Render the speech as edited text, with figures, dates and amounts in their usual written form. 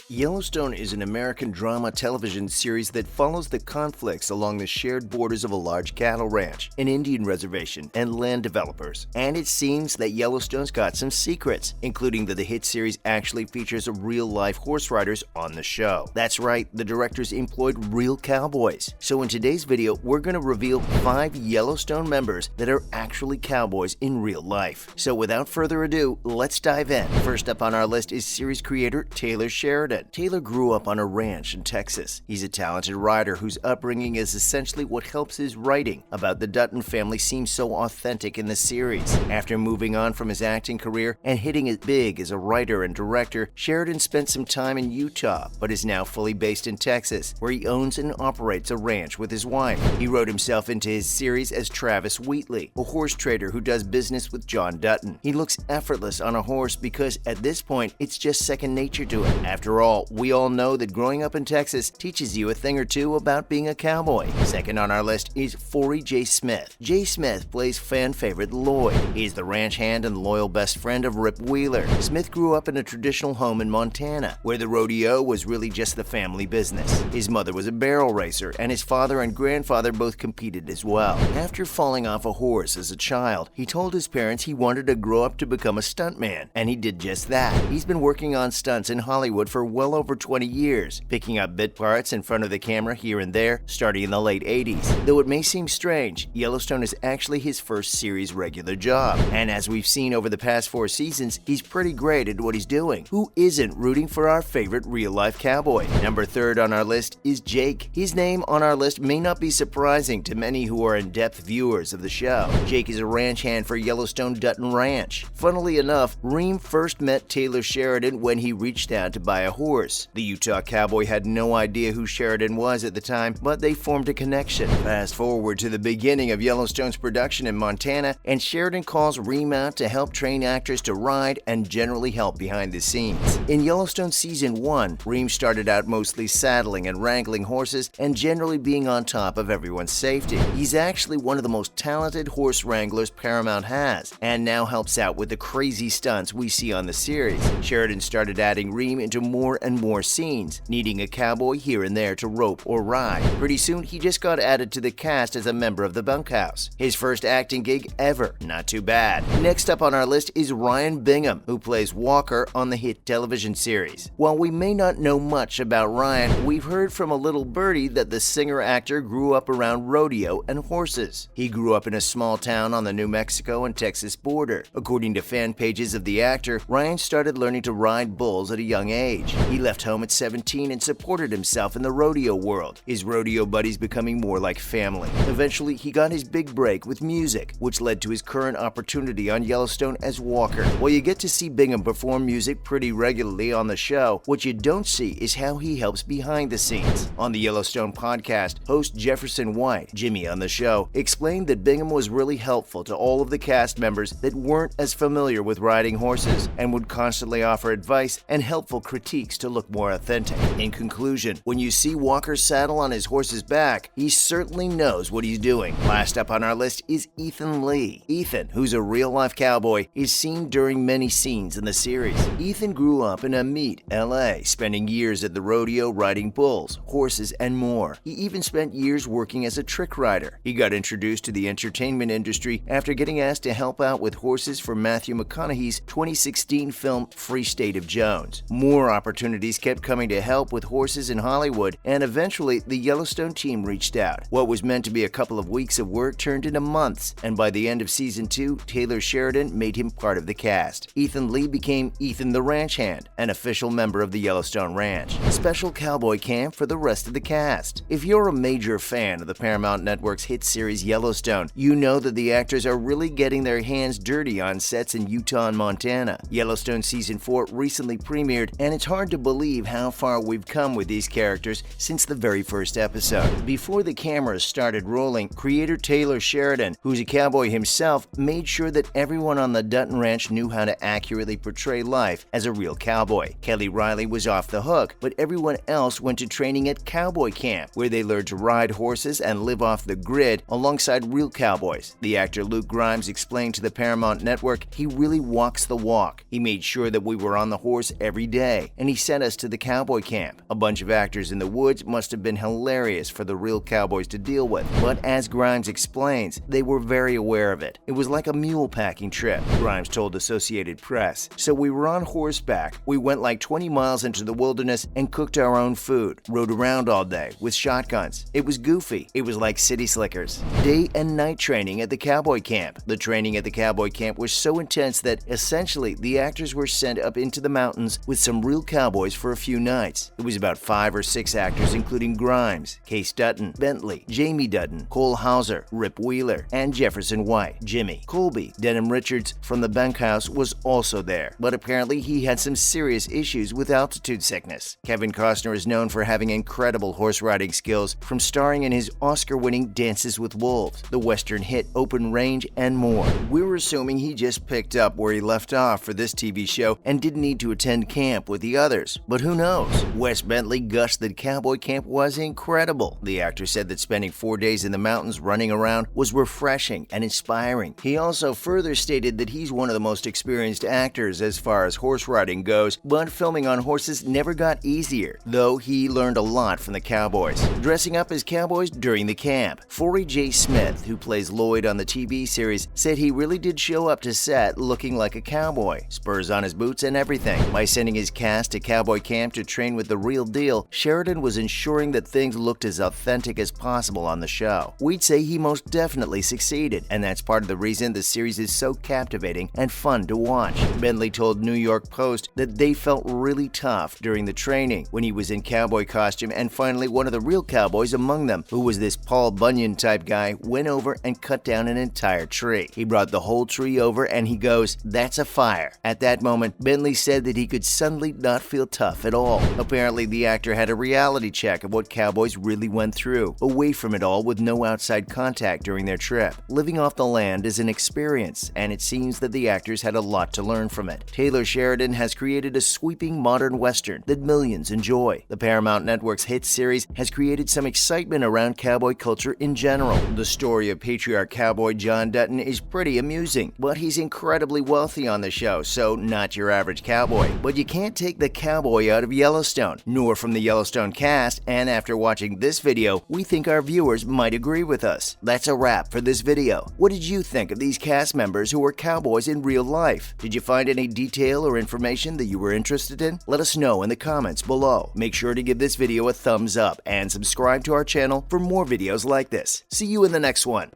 Yellowstone is an American drama television series that follows the conflicts along the shared borders of a large cattle ranch, an Indian reservation, and land developers. And it seems that Yellowstone's got some secrets, including that the hit series actually features real-life horse riders on the show. That's right, the directors employed real cowboys. So in today's video, we're going to reveal 5 Yellowstone members that are actually cowboys in real life. So without further ado, let's dive in. First up on our list is series creator Taylor Sheridan. Taylor grew up on a ranch in Texas. He's a talented writer whose upbringing is essentially what helps his writing about the Dutton family seem so authentic in the series. After moving on from his acting career and hitting it big as a writer and director, Sheridan spent some time in Utah, but is now fully based in Texas, where he owns and operates a ranch with his wife. He wrote himself into his series as Travis Wheatley, a horse trader who does business with John Dutton. He looks effortless on a horse because at this point, it's just second nature to him. After all, we all know that growing up in Texas teaches you a thing or two about being a cowboy. Second on our list is Forey J. Smith. J. Smith plays fan favorite Lloyd. He is the ranch hand and loyal best friend of Rip Wheeler. Smith grew up in a traditional home in Montana, where the rodeo was really just the family business. His mother was a barrel racer, and his father and grandfather both competed as well. After falling off a horse as a child, he told his parents he wanted to grow up to become a stuntman, and he did just that. He's been working on stunts in Hollywood for well over 20 years, picking up bit parts in front of the camera here and there, starting in the late 80s. Though it may seem strange, Yellowstone is actually his first series regular job, and as we've seen over the past 4 seasons, he's pretty great at what he's doing. Who isn't rooting for our favorite real-life cowboy? Number 3 on our list is Jake. His name on our list may not be surprising to many who are in-depth viewers of the show. Jake is a ranch hand for Yellowstone Dutton Ranch. Funnily enough, Reem first met Taylor Sheridan when he reached out to buy a horse. The Utah cowboy had no idea who Sheridan was at the time, but they formed a connection. Fast forward to the beginning of Yellowstone's production in Montana, and Sheridan calls Reem out to help train actors to ride and generally help behind the scenes. In Yellowstone Season 1, Reem started out mostly saddling and wrangling horses and generally being on top of everyone's safety. He's actually one of the most talented horse wranglers Paramount has, and now helps out with the crazy stunts we see on the series. Sheridan started adding Reem into more and more scenes, needing a cowboy here and there to rope or ride. Pretty soon, he just got added to the cast as a member of the Bunkhouse. His first acting gig ever. Not too bad. Next up on our list is Ryan Bingham, who plays Walker on the hit television series. While we may not know much about Ryan, we've heard from a little birdie that the singer-actor grew up around rodeo and horses. He grew up in a small town on the New Mexico and Texas border. According to fan pages of the actor, Ryan started learning to ride bulls at a young age. He left home at 17 and supported himself in the rodeo world, his rodeo buddies becoming more like family. Eventually, he got his big break with music, which led to his current opportunity on Yellowstone as Walker. While you get to see Bingham perform music pretty regularly on the show, what you don't see is how he helps behind the scenes. On the Yellowstone podcast, host Jefferson White, Jimmy on the show, explained that Bingham was really helpful to all of the cast members that weren't as familiar with riding horses and would constantly offer advice and helpful critiques to look more authentic. In conclusion, when you see Walker's saddle on his horse's back, he certainly knows what he's doing. Last up on our list is Ethan Lee. Ethan, who's a real-life cowboy, is seen during many scenes in the series. Ethan grew up in Amite, LA, spending years at the rodeo riding bulls, horses, and more. He even spent years working as a trick rider. He got introduced to the entertainment industry after getting asked to help out with horses for Matthew McConaughey's 2016 film Free State of Jones. More opportunities kept coming to help with horses in Hollywood, and eventually the Yellowstone team reached out. What was meant to be a couple of weeks of work turned into months, and by the end of Season 2, Taylor Sheridan made him part of the cast. Ethan Lee became Ethan the Ranch Hand, an official member of the Yellowstone Ranch. Special cowboy camp for the rest of the cast. If you're a major fan of the Paramount Network's hit series Yellowstone, you know that the actors are really getting their hands dirty on sets in Utah and Montana. Yellowstone Season 4 recently premiered, and it's hard to believe how far we've come with these characters since the very first episode. Before the cameras started rolling, creator Taylor Sheridan, who's a cowboy himself, made sure that everyone on the Dutton Ranch knew how to accurately portray life as a real cowboy. Kelly Riley was off the hook, but everyone else went to training at Cowboy Camp, where they learned to ride horses and live off the grid alongside real cowboys. The actor Luke Grimes explained to the Paramount Network he really walks the walk. He made sure that we were on the horse every day, and and he sent us to the cowboy camp. A bunch of actors in the woods must have been hilarious for the real cowboys to deal with, but as Grimes explains, they were very aware of it. It was like a mule packing trip, Grimes told Associated Press. So we were on horseback, we went like 20 miles into the wilderness and cooked our own food, rode around all day with shotguns. It was goofy. It was like city slickers. Day and night training at the cowboy camp. The training at the cowboy camp was so intense that essentially the actors were sent up into the mountains with some real cowboys for a few nights. It was about 5 or 6 actors including Grimes, Case Dutton, Bentley, Jamie Dutton, Cole Hauser, Rip Wheeler, and Jefferson White. Jimmy Colby, Denham Richards from the Bunkhouse was also there, but apparently he had some serious issues with altitude sickness. Kevin Costner is known for having incredible horse riding skills, from starring in his Oscar-winning Dances with Wolves, the Western hit Open Range, and more. We're assuming he just picked up where he left off for this TV show and didn't need to attend camp with the others, but who knows? Wes Bentley gushed that cowboy camp was incredible. The actor said that spending 4 days in the mountains running around was refreshing and inspiring. He also further stated that he's one of the most experienced actors as far as horse riding goes, but filming on horses never got easier, though he learned a lot from the cowboys. Dressing up as cowboys during the camp. Forey J. Smith, who plays Lloyd on the TV series, said he really did show up to set looking like a cowboy, spurs on his boots and everything. By sending his cast to cowboy camp to train with the real deal, Sheridan was ensuring that things looked as authentic as possible on the show. We'd say he most definitely succeeded, and that's part of the reason the series is so captivating and fun to watch. Bentley told New York Post that they felt really tough during the training when he was in cowboy costume, and finally one of the real cowboys among them, who was this Paul Bunyan type guy, went over and cut down an entire tree. He brought the whole tree over and he goes, "That's a fire." At that moment, Bentley said that he could suddenly not feel tough at all. Apparently, the actor had a reality check of what cowboys really went through, away from it all with no outside contact during their trip. Living off the land is an experience, and it seems that the actors had a lot to learn from it. Taylor Sheridan has created a sweeping modern western that millions enjoy. The Paramount Network's hit series has created some excitement around cowboy culture in general. The story of patriarch cowboy John Dutton is pretty amusing, but he's incredibly wealthy on the show, so not your average cowboy. But you can't take the cowboy out of Yellowstone, nor from the Yellowstone cast, and after watching this video, we think our viewers might agree with us. That's a wrap for this video. What did you think of these cast members who were cowboys in real life? Did you find any detail or information that you were interested in? Let us know in the comments below. Make sure to give this video a thumbs up and subscribe to our channel for more videos like this. See you in the next one.